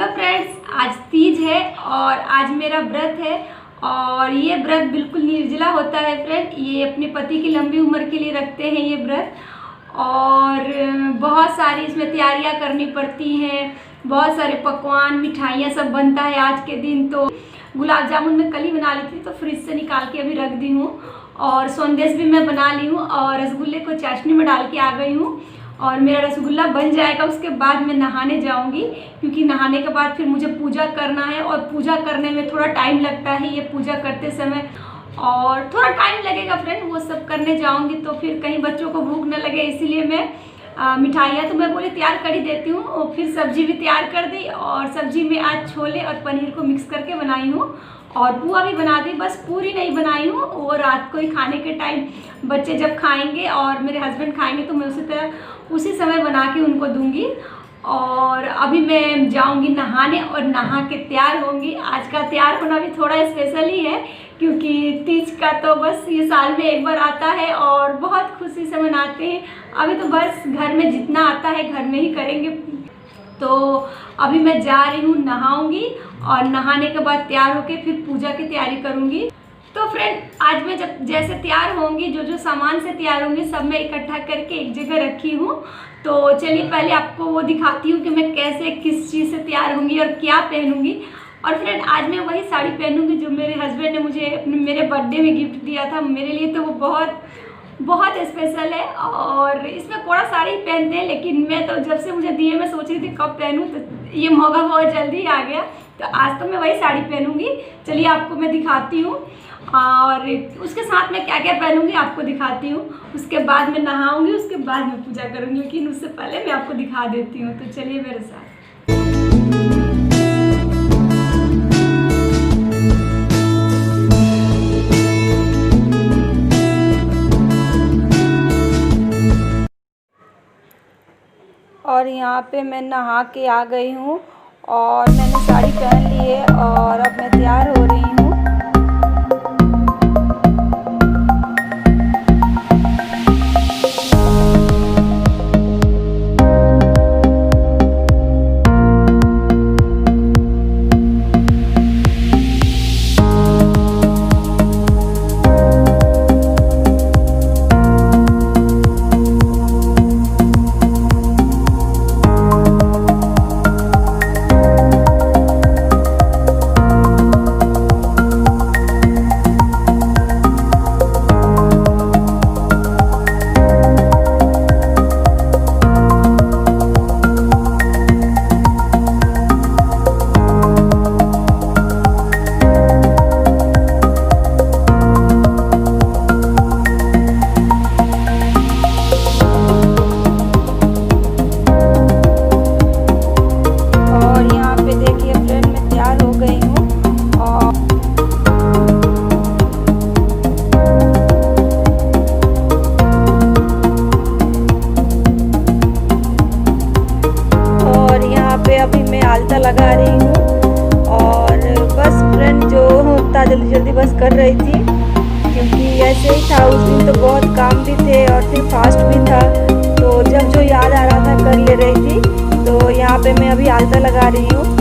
Hello friends, आज तीज है और आज मेरा व्रत है। और ये व्रत बिल्कुल निर्जला होता है फ्रेंड। ये अपने पति की लंबी उम्र के लिए रखते हैं ये व्रत। और बहुत सारी इसमें तैयारियां करनी पड़ती हैं, बहुत सारे पकवान मिठाइयाँ सब बनता है आज के दिन। तो गुलाब जामुन मैं कल ही बना ली थी, तो फ्रिज से निकाल के अभी रख दी हूँ। और संदेश भी मैं बना ली हूँ और रसगुल्ले को चाशनी में डाल के आ गई हूँ। और मेरा रसगुल्ला बन जाएगा, उसके बाद मैं नहाने जाऊंगी, क्योंकि नहाने के बाद फिर मुझे पूजा करना है। और पूजा करने में थोड़ा टाइम लगता है, ये पूजा करते समय और थोड़ा टाइम लगेगा फ्रेंड। वो सब करने जाऊंगी तो फिर कहीं बच्चों को भूख न लगे, इसीलिए मैं मिठाइयाँ तो मैं बोली तैयार कर ही देती हूँ। और फिर सब्जी भी तैयार कर दी, और सब्जी में आज छोले और पनीर को मिक्स करके बनाई हूँ। और पुआ भी बना दी, बस पूरी नहीं बनाई हूँ। वो रात को ही खाने के टाइम बच्चे जब खाएंगे और मेरे हस्बैंड खाएंगे तो मैं उसी समय बना के उनको दूंगी। और अभी मैं जाऊंगी नहाने और नहा के तैयार होंगी। आज का तैयार होना भी थोड़ा स्पेशल ही है, क्योंकि तीज का तो बस ये साल में एक बार आता है और बहुत खुशी से मनाते हैं। अभी तो बस घर में जितना आता है घर में ही करेंगे। तो अभी मैं जा रही हूँ, नहाऊंगी और नहाने के बाद तैयार होके फिर पूजा की तैयारी करूँगी। तो फ्रेंड, आज मैं जब जैसे तैयार होंगी, जो सामान से तैयार होंगी सब मैं इकट्ठा करके एक जगह रखी हूँ। तो चलिए पहले आपको वो दिखाती हूँ कि मैं कैसे किस चीज़ से तैयार होंगी और क्या पहनूंगी। और फ्रेंड, आज मैं वही साड़ी पहनूंगी जो मेरे हस्बैंड ने मुझे मेरे बर्थडे में गिफ्ट दिया था। मेरे लिए तो वो बहुत बहुत स्पेशल है। और इसमें कोड़ा साड़ी पहनते हैं, लेकिन मैं तो जब से मुझे दिए मैं सोच रही थी कब पहनूं, तो ये मौका बहुत जल्दी आ गया। तो आज तो मैं वही साड़ी पहनूंगी। चलिए आपको मैं दिखाती हूँ, और उसके साथ मैं क्या क्या पहनूंगी आपको दिखाती हूँ। उसके बाद मैं नहाऊंगी, उसके बाद मैं पूजा करूँगी, लेकिन उससे पहले मैं आपको दिखा देती हूँ। तो चलिए मेरे साथ। और यहाँ पे मैं नहा के आ गई हूँ और मैंने साड़ी पहन ली है और अब मैं तैयार हो रही हूँ। अभी मैं आलता लगा रही हूँ और बस फ्रेंड जो होता जल्दी जल्दी बस कर रही थी, क्योंकि ऐसे ही था। उस दिन तो बहुत काम भी थे और फिर फास्ट भी था, तो जब जो याद आ रहा था कर ले रही थी। तो यहाँ पे मैं अभी आलता लगा रही हूँ।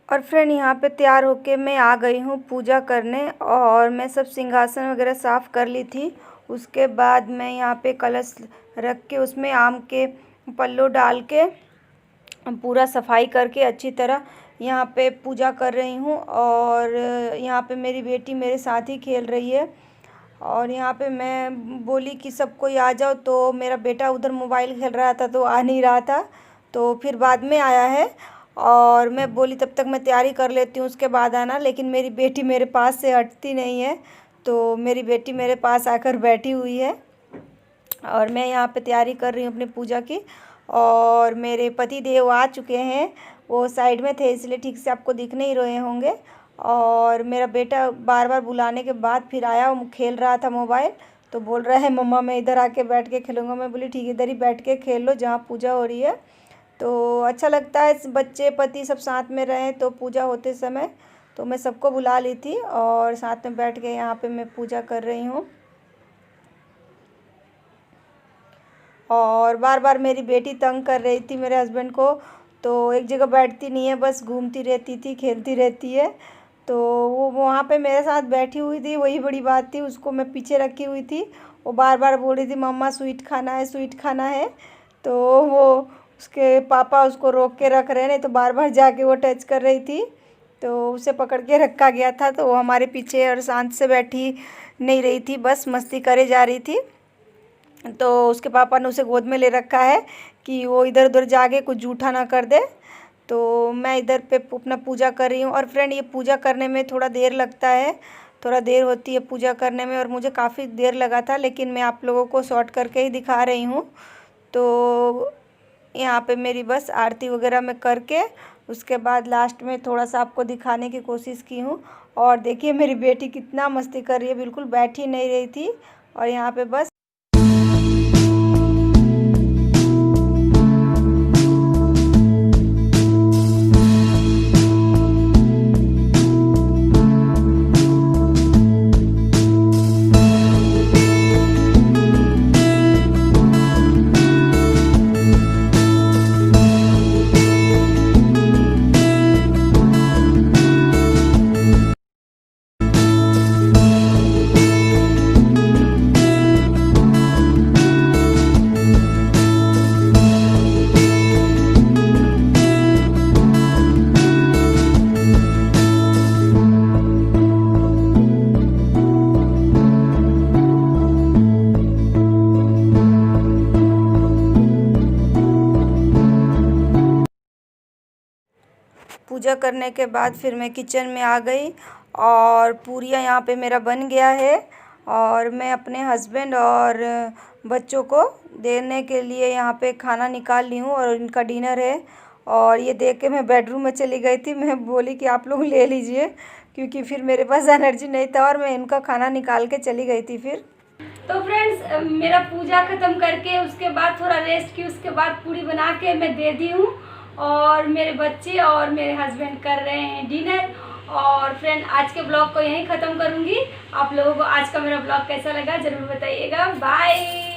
और फ्रेंड यहाँ पे तैयार होके मैं आ गई हूँ पूजा करने, और मैं सब सिंहासन वगैरह साफ़ कर ली थी। उसके बाद मैं यहाँ पे कलश रख के उसमें आम के पल्लो डाल के पूरा सफाई करके अच्छी तरह यहाँ पे पूजा कर रही हूँ। और यहाँ पे मेरी बेटी मेरे साथ ही खेल रही है। और यहाँ पे मैं बोली कि सब कोई आ जाओ, तो मेरा बेटा उधर मोबाइल खेल रहा था तो आ नहीं रहा था, तो फिर बाद में आया है। और मैं बोली तब तक मैं तैयारी कर लेती हूँ, उसके बाद आना। लेकिन मेरी बेटी मेरे पास से हटती नहीं है, तो मेरी बेटी मेरे पास आकर बैठी हुई है। और मैं यहाँ पे तैयारी कर रही हूँ अपनी पूजा की। और मेरे पति देव आ चुके हैं, वो साइड में थे इसलिए ठीक से आपको दिख नहीं रहे होंगे। और मेरा बेटा बार बार बुलाने के बाद फिर आया, वो खेल रहा था मोबाइल, तो बोल रहा है मम्मा मैं इधर आके बैठ के खेलूँगा। मैं बोली ठीक है, इधर ही बैठ के खेल लो जहाँ पूजा हो रही है। तो अच्छा लगता है बच्चे पति सब साथ में रहें तो पूजा होते समय। तो मैं सबको बुला ली थी और साथ में बैठ के यहाँ पे मैं पूजा कर रही हूँ। और बार बार मेरी बेटी तंग कर रही थी मेरे हस्बैंड को, तो एक जगह बैठती नहीं है, बस घूमती रहती थी, खेलती रहती है। तो वो वहाँ पे मेरे साथ बैठी हुई थी, वही बड़ी बात थी। उसको मैं पीछे रखी हुई थी, वो बार बार बोल रही थी मम्मा स्वीट खाना है, स्वीट खाना है। तो वो उसके पापा उसको रोक के रख रहे, नहीं तो बार बार जाके वो टच कर रही थी। तो उसे पकड़ के रखा गया था, तो वो हमारे पीछे और शांत से बैठी नहीं रही थी, बस मस्ती करे जा रही थी। तो उसके पापा ने उसे गोद में ले रखा है कि वो इधर उधर जाके कुछ जूठा ना कर दे। तो मैं इधर पे अपना पूजा कर रही हूँ। और फ्रेंड ये पूजा करने में थोड़ा देर लगता है, थोड़ा देर होती है पूजा करने में, और मुझे काफ़ी देर लगा था, लेकिन मैं आप लोगों को शॉर्ट करके ही दिखा रही हूँ। तो यहाँ पे मेरी बस आरती वगैरह मैं करके उसके बाद लास्ट में थोड़ा सा आपको दिखाने की कोशिश की हूँ। और देखिए मेरी बेटी कितना मस्ती कर रही है, बिल्कुल बैठ ही नहीं रही थी। और यहाँ पे बस पूजा करने के बाद फिर मैं किचन में आ गई, और पूरियाँ यहाँ पे मेरा बन गया है। और मैं अपने हस्बैंड और बच्चों को देने के लिए यहाँ पे खाना निकाल ली हूँ, और इनका डिनर है। और ये देख के मैं बेडरूम में चली गई थी, मैं बोली कि आप लोग ले लीजिए, क्योंकि फिर मेरे पास एनर्जी नहीं था, और मैं इनका खाना निकाल के चली गई थी फिर। तो फ्रेंड्स मेरा पूजा ख़त्म करके उसके बाद थोड़ा रेस्ट की, उसके बाद पूरी बना के मैं दे दी हूँ। और मेरे बच्चे और मेरे हस्बैंड कर रहे हैं डिनर। और फ्रेंड आज के ब्लॉग को यहीं ख़त्म करूँगी। आप लोगों को आज का मेरा ब्लॉग कैसा लगा ज़रूर बताइएगा। बाय।